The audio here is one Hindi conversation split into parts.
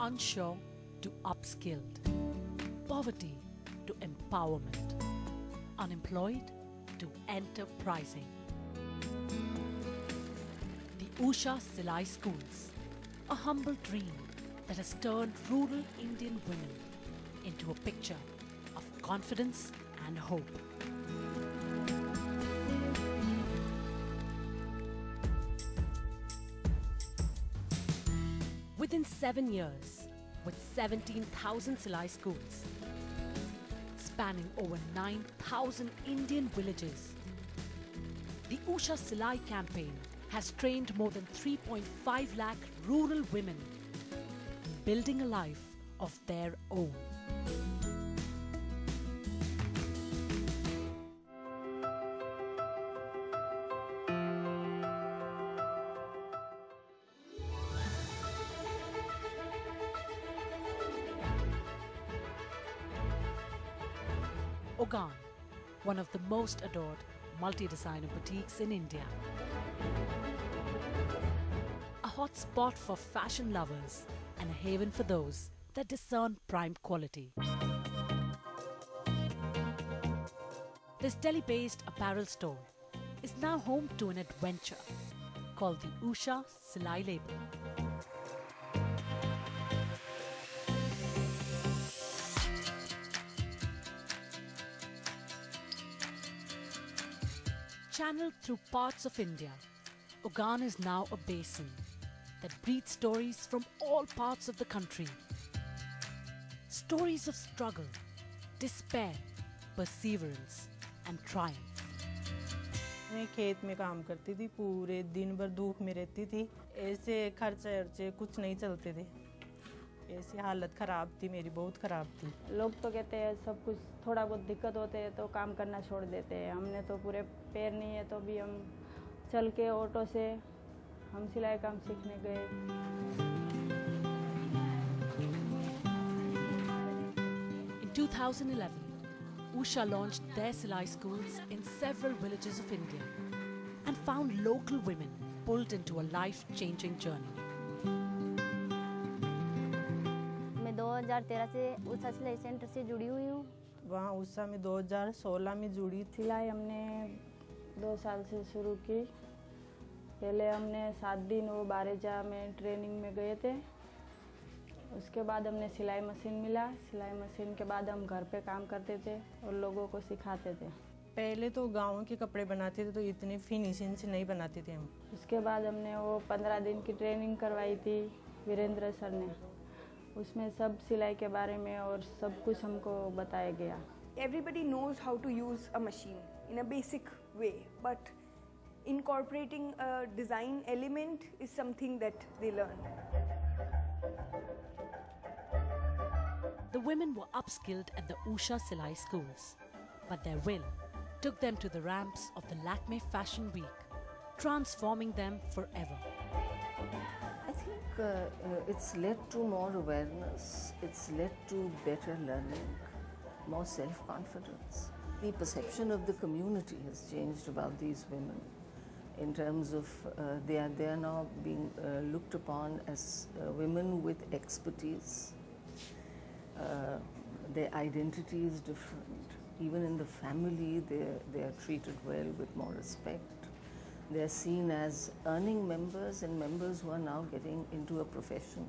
unsure to upskilled, poverty to empowerment, unemployed to enterprising. The Usha Silai Schools, a humble dream that has turned rural Indian women into a picture of confidence and hope. Within 7 years, with 17,000 Silai schools, spanning over 9,000 Indian villages, the Usha Silai campaign has trained more than 3.5 lakh rural women in building a life of their own. Ogan, one of the most adored multi-designer boutiques in India. A hot spot for fashion lovers and a haven for those that discern prime quality. This Delhi-based apparel store is now home to an adventure called the Usha Silai Label. Channeled through parts of India, Ogan is now a basin that breathes stories from all parts of the country. Stories of struggle, despair, perseverance and triumph. मैं खेत में काम करती थी, पूरे दिन भर धूप में रहती थी। ऐसे खर्चे कुछ नहीं चलते थे। ऐसी हालत खराब थी मेरी, बहुत खराब थी। लोग तो कहते हैं सब कुछ थोड़ा बहुत दिक्कत होते हैं तो काम करना छोड़ देते हैं। हमने तो पूरे पैर नहीं है तो भी हम चल के ऑटो से हम सिलाई काम सीखने गए। In 2011, Usha launched their Silai schools in several villages of India and found local women pulled into a life-changing journey. मैं 2013 से उषा सिलाई सेंटर से जुड़ी हुई हूँ। वहाँ उषा में 2016 में जुड़ी। सिलाई हमने 2 साल से शुरू की। पहले हमने 7 दिन वो बारेजा में ट्रेनिंग में गए थे। उसके बाद हमने सिलाई मशीन मिला। सिलाई मशीन के बाद हम घर पे काम करते थे और लोगों को सिखाते थे। पहले तो गाँव के कपड़े बनाते थे तो इतने फिनिशिंग से नहीं बनाते थे हम। उसके बाद हमने वो 15 दिन की ट्रेनिंग करवाई थी वीरेंद्र सर ने। उसमें सब सिलाई के बारे में और सब कुछ हमको बताया गया। Everybody knows how to use a machine in a basic way, but incorporating a design element is something that they learn. The women were upskilled at the Usha Silai schools, but their will took them to the ramps of the Lakme Fashion Week, transforming them forever. I think it's led to more awareness, it's led to better learning, more self-confidence. The perception of the community has changed about these women in terms of they are now being looked upon as women with expertise. Their identity is different. Even in the family, they are treated well with more respect. They are seen as earning members and members who are now getting into a profession.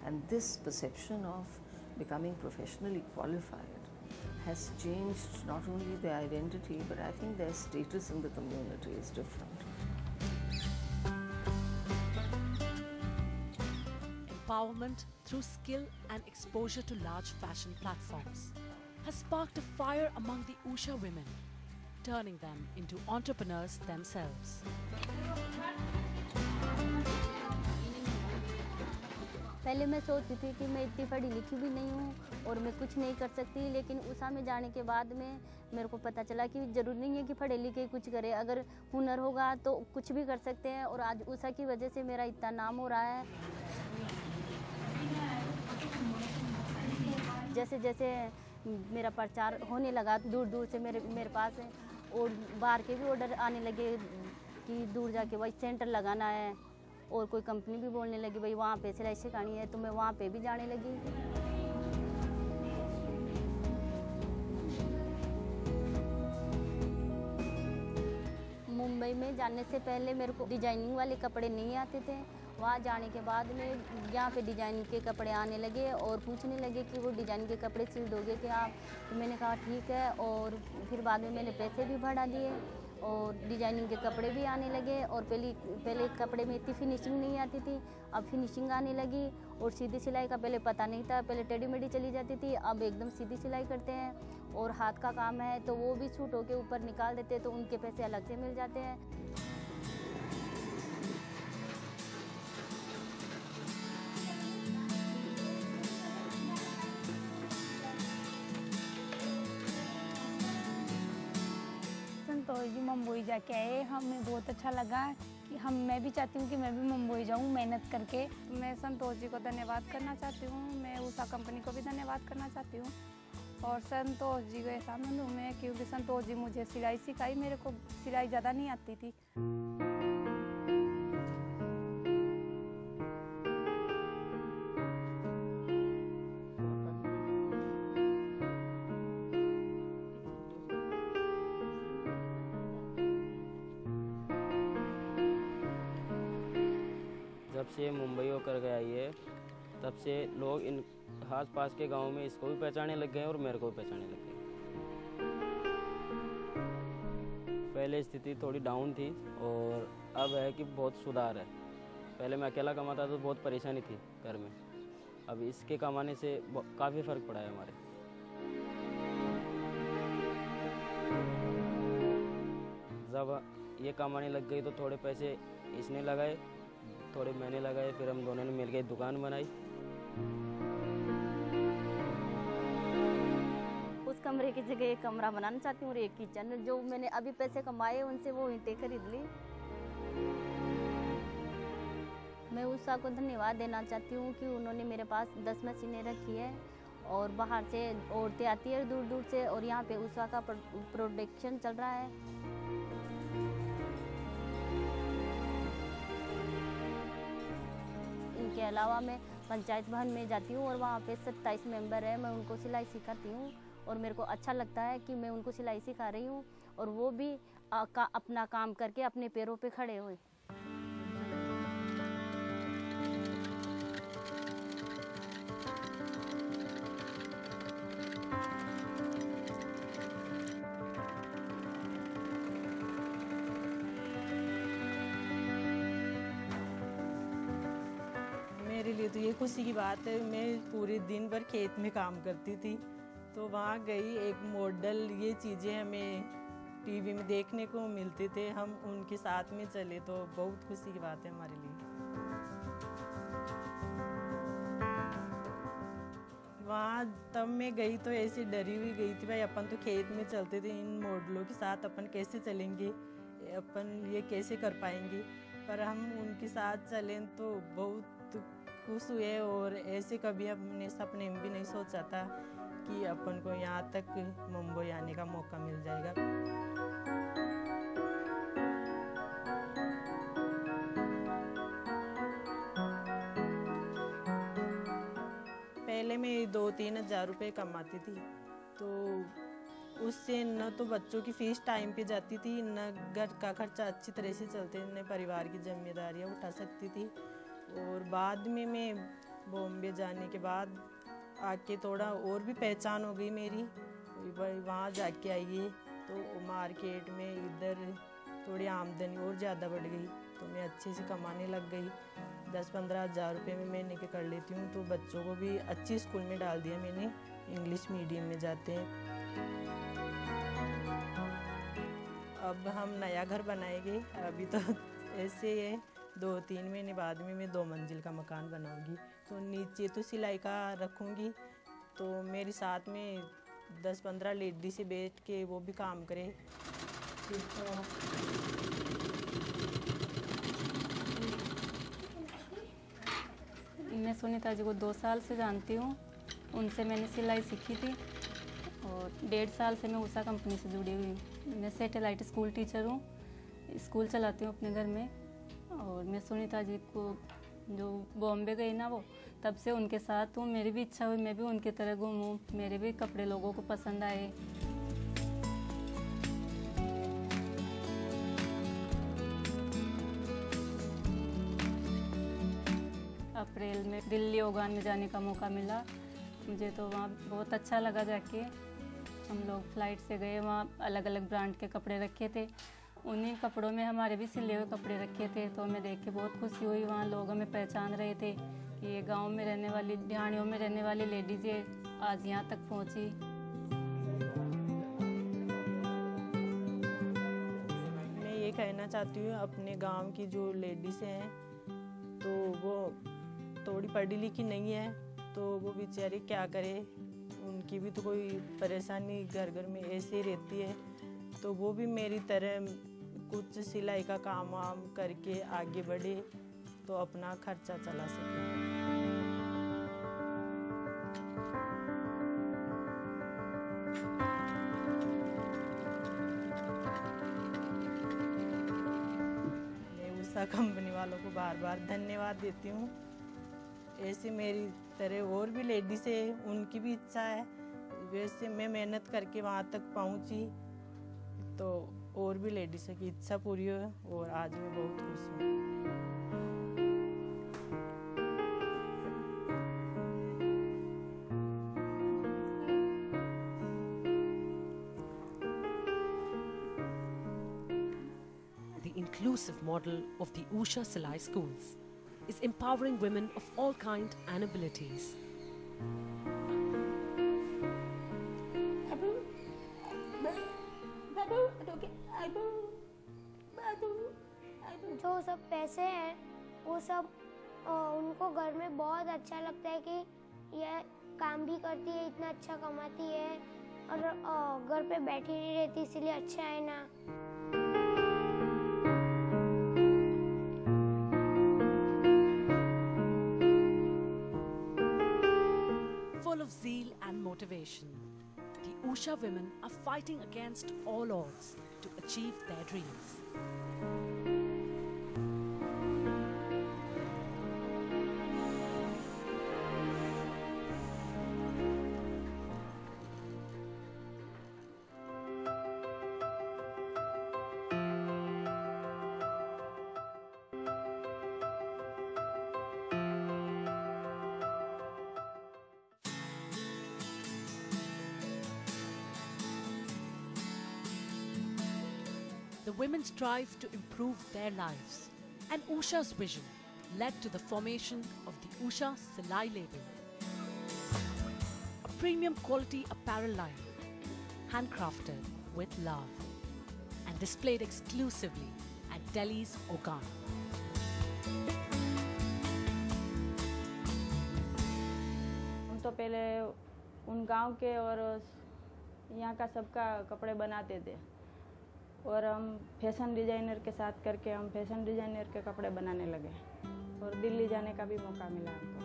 And this perception of becoming professionally qualified has changed not only their identity, but I think their status in the community is different. Empowerment through skill and exposure to large fashion platforms has sparked a fire among the Usha women, turning them into entrepreneurs themselves. पहले मैं सोचती थी कि मैं इतनी पढ़ी लिखी भी नहीं हूँ और मैं कुछ नहीं कर सकती, लेकिन उषा में जाने के बाद में मेरे को पता चला कि ज़रूरी नहीं है कि पढ़े लिखे कुछ करे, अगर हुनर होगा तो कुछ भी कर सकते हैं। और आज उषा की वजह से मेरा इतना नाम हो रहा है। जैसे जैसे मेरा प्रचार होने लगा, दूर दूर से मेरे पास और बाहर के भी ऑर्डर आने लगे कि दूर जाके वही सेंटर लगाना है, और कोई कंपनी भी बोलने लगी भाई वहाँ पे सिलाई सिखानी है, तो मैं वहाँ पे भी जाने लगी। मुंबई में जाने से पहले मेरे को डिजाइनिंग वाले कपड़े नहीं आते थे। वहाँ जाने के बाद में यहाँ पे डिजाइन के कपड़े आने लगे और पूछने लगे कि वो डिजाइन के कपड़े सिल दोगे क्या आप? तो मैंने कहा ठीक है, और फिर बाद में मैंने पैसे भी बढ़ा दिए और डिजाइनिंग के कपड़े भी आने लगे। और पहले कपड़े में इतनी फिनिशिंग नहीं आती थी, अब फिनिशिंग आने लगी। और सीधी सिलाई का पहले पता नहीं था, पहले टेढ़ी मेढ़ी चली जाती थी, अब एकदम सीधी सिलाई करते हैं। और हाथ का काम है तो वो भी सूट होके ऊपर निकाल देते हैं, तो उनके पैसे अलग से मिल जाते हैं। संतोष जी मुंबई जाके आए, हमें बहुत अच्छा लगा कि मैं भी चाहती हूँ कि मैं भी मुंबई जाऊँ मेहनत करके। मैं संतोष जी को धन्यवाद करना चाहती हूँ, मैं उषा कंपनी को भी धन्यवाद करना चाहती हूँ और संतोष जी को ऐसा आनंद हूँ मैं, क्योंकि संतोष जी मुझे सिलाई सिखाई। मेरे को सिलाई ज़्यादा नहीं आती थी। जब से मुंबई होकर गया ये, तब से लोग इन आस पास के गांव में इसको भी पहचानने लग गए और मेरे को भी पहचानने लग गए। पहले स्थिति थोड़ी डाउन थी और अब है कि बहुत सुधार है। पहले मैं अकेला कमाता तो बहुत परेशानी थी घर में, अब इसके कमाने से काफ़ी फ़र्क पड़ा है हमारे। जब ये कमाने लग गई तो थोड़े पैसे इसने लगाए, थोड़े मैंने लगाए, फिर हम दोनों ने मिलकर एक दुकान बनाई। उस कमरे की जगह एक कमरा बनाना चाहती हूँ और एक किचन। जो मैंने अभी पैसे कमाए उनसे वो ईंटें खरीद ली। मैं उषा को धन्यवाद देना चाहती हूँ कि उन्होंने मेरे पास 10 मशीनें रखी है और बाहर से औरतें आती है दूर दूर से, और यहाँ पे उषा का प्रोडक्शन चल रहा है। इनके अलावा मैं पंचायत भवन में जाती हूँ और वहाँ पे 27 मेंबर है, मैं उनको सिलाई सिखाती हूँ और मेरे को अच्छा लगता है कि मैं उनको सिलाई सिखा रही हूँ और वो भी अपना काम करके अपने पैरों पे खड़े हुए। मेरे लिए तो ये खुशी की बात है। मैं पूरे दिन भर खेत में काम करती थी, तो वहाँ गई एक मॉडल, ये चीज़ें हमें टीवी में देखने को मिलते थे, हम उनके साथ में चले तो बहुत खुशी की बात है हमारे लिए। वहाँ तब मैं गई तो ऐसे डरी हुई गई थी, भाई अपन तो खेत में चलते थे, इन मॉडलों के साथ अपन कैसे चलेंगे, अपन ये कैसे कर पाएंगे। पर हम उनके साथ चलें तो बहुत खुश हुए और ऐसे कभी अपने सपने में भी नहीं सोचा था कि अपन को यहाँ तक मुंबई आने का मौका मिल जाएगा। पहले मैं 2-3 हज़ार रुपये कमाती थी, तो उससे न तो बच्चों की फीस टाइम पे जाती थी, न घर का खर्चा अच्छी तरह से चलते, न परिवार की जिम्मेदारियाँ उठा सकती थी। और बाद में मैं बॉम्बे जाने के बाद आके थोड़ा और भी पहचान हो गई मेरी, वहाँ जाके आइए तो मार्केट में इधर थोड़ी आमदनी और ज़्यादा बढ़ गई, तो मैं अच्छे से कमाने लग गई। 10-15 हज़ार रुपये में महीने के कर लेती हूँ, तो बच्चों को भी अच्छी स्कूल में डाल दिया मैंने, इंग्लिश मीडियम में जाते हैं। अब हम नया घर बनाएंगे, अभी तो ऐसे है, 2-3 महीने बाद में मैं 2 मंजिल का मकान बनाऊंगी, तो नीचे तो सिलाई का रखूंगी, तो मेरे साथ में 10-15 लेडी से बैठ के वो भी काम करे। मैं सुनीता जी को 2 साल से जानती हूँ, उनसे मैंने सिलाई सीखी थी और 1.5 साल से मैं उषा कंपनी से जुड़ी हुई हूँ। मैं सैटेलाइट स्कूल टीचर हूँ, स्कूल चलाती हूँ अपने घर में और मैं सुनीता जी को जो बॉम्बे गई ना वो तब से उनके साथ हूँ। मेरी भी इच्छा हुई मैं भी उनकी तरह घूमूँ, मेरे भी कपड़े लोगों को पसंद आए। अप्रैल में दिल्ली ओगान में जाने का मौका मिला मुझे, तो वहाँ बहुत अच्छा लगा जाके। हम लोग फ्लाइट से गए, वहाँ अलग अलग ब्रांड के कपड़े रखे थे, उन्हीं कपड़ों में हमारे भी सिले हुए कपड़े रखे थे। तो हमें देख के बहुत खुशी हुई, वहाँ लोग हमें पहचान रहे थे कि ये गांव में रहने वाली, ढाणियों में रहने वाली लेडीज़ ये आज यहाँ तक पहुँची। मैं ये कहना चाहती हूँ अपने गांव की जो लेडीज़ हैं तो वो थोड़ी पढ़ी लिखी नहीं है, तो वो बेचारी क्या करे, उनकी भी तो कोई परेशानी घर घर में ऐसे ही रहती है। तो वो भी मेरी तरह कुछ सिलाई का काम वाम करके आगे बढ़े तो अपना खर्चा चला सके। मैं उषा कंपनी वालों को बार बार धन्यवाद देती हूँ। ऐसे मेरी तरह और भी लेडीज है, उनकी भी इच्छा है, वैसे मैं मेहनत करके वहाँ तक पहुँची तो और भी लेडीज़ की इच्छा पूरी हो और आज मैं बहुत खुश हूँ। The inclusive model of the Usha Silai schools is empowering women of all kinds and abilities. जो सब पैसे हैं वो सब उनको घर में बहुत अच्छा लगता है कि यह काम भी करती है, इतना अच्छा कमाती है और घर पे बैठी नहीं रहती, इसलिए अच्छा है ना। Full of zeal and motivation, the Usha women are fighting against all odds to achieve their dreams. The women strive to improve their lives, and Usha's vision led to the formation of the Usha Silai label, a premium quality apparel line, handcrafted with love and displayed exclusively at Delhi's Ogan. हम तो पहले उन गांव के और यहाँ का सबका कपड़े बनाते थे और हम फैशन डिज़ाइनर के साथ करके हम फैशन डिज़ाइनर के कपड़े बनाने लगे और दिल्ली जाने का भी मौका मिला हमको।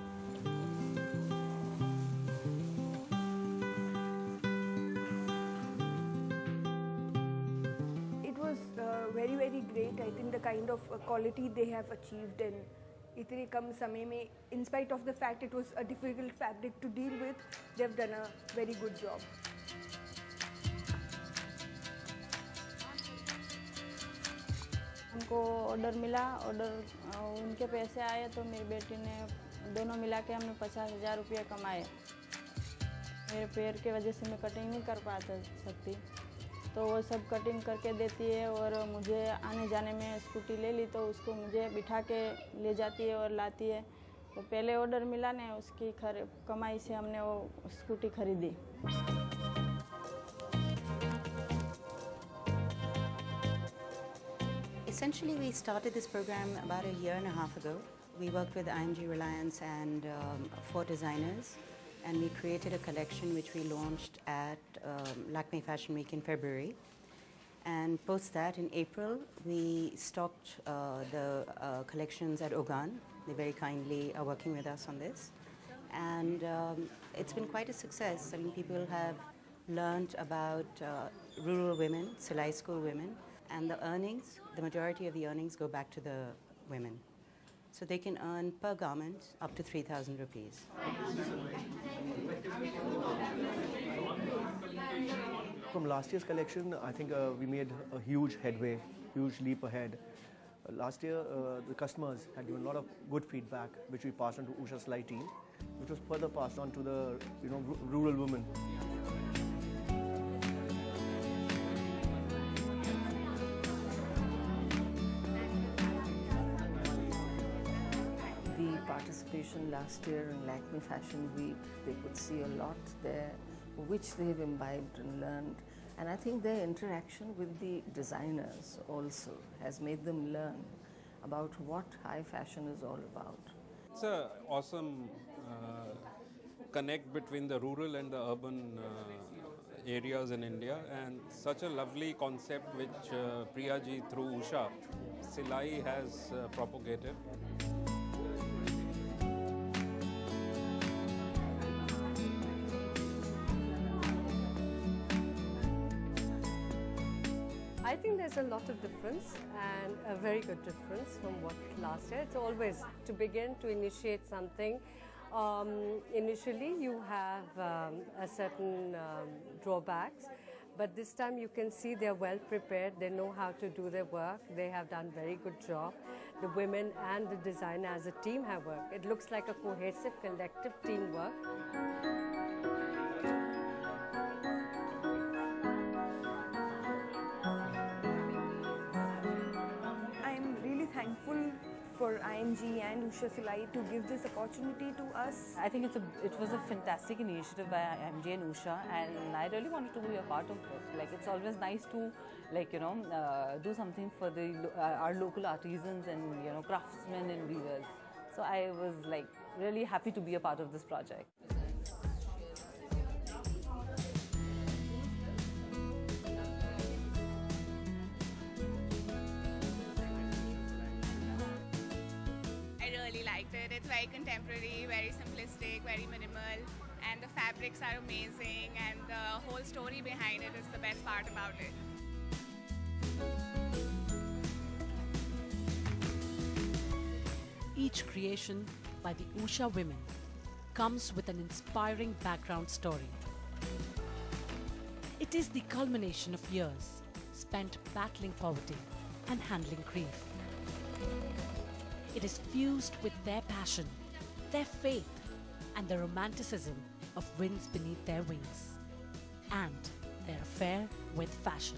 It was very great. I think the kind of quality they have achieved in इतने कम समय में, in spite of the fact it was a difficult fabric to deal with, they've done a very good job. हमको ऑर्डर मिला, उनके पैसे आए तो मेरी बेटी ने दोनों मिला के हमने 50,000 रुपये कमाए। मेरे पैर के वजह से मैं कटिंग नहीं कर सकती, तो वो सब कटिंग करके देती है और मुझे आने जाने में स्कूटी ले ली तो उसको मुझे बिठा के ले जाती है और लाती है। तो पहले ऑर्डर मिला ने उसकी कमाई से हमने वो स्कूटी खरीदी। Essentially, we started this program about a year and a half ago. We worked with IMG Reliance and 4 designers, and we created a collection which we launched at Lakme Fashion Week in February. And post that, in April, we stocked the collections at Ogan. They very kindly are working with us on this. And it's been quite a success. I mean, people have learned about rural women, Silai school women, and the earnings, the majority of the earnings go back to the women. So they can earn per garment up to 3,000 rupees. From last year's collection, I think we made a huge headway, huge leap ahead. Last year, the customers had given a lot of good feedback, which we passed on to Usha Silai team, which was further passed on to the rural women. The participation last year in Lakme Fashion Week, they could see a lot there, which they've imbibed and learned. And I think their interaction with the designers also has made them learn about what high fashion is all about. It's an awesome connect between the rural and the urban areas in India, and such a lovely concept which Priya ji through Usha Silai has propagated. I think there's a lot of difference, and a very good difference from what last year. It's always to begin to initiate something. Initially, you have a certain drawbacks, but this time you can see they're well prepared. They know how to do their work. They have done very good job. The women and the designer as a team have worked. It looks like a cohesive, collective teamwork. Thankful for IMG and Usha Silai to give this opportunity to us. I think it was a fantastic initiative by IMG and Usha, and I really wanted to be a part of it. Like, it's always nice to, like, do something for our local artisans and craftsmen and weavers. So I was like really happy to be a part of this project. It's very contemporary, very simplistic, very minimal, and the fabrics are amazing, and the whole story behind it is the best part about it. Each creation by the Usha women comes with an inspiring background story. It is the culmination of years spent battling poverty and handling grief. It is fused with their passion, their faith, and the romanticism of winds beneath their wings, and their affair with fashion.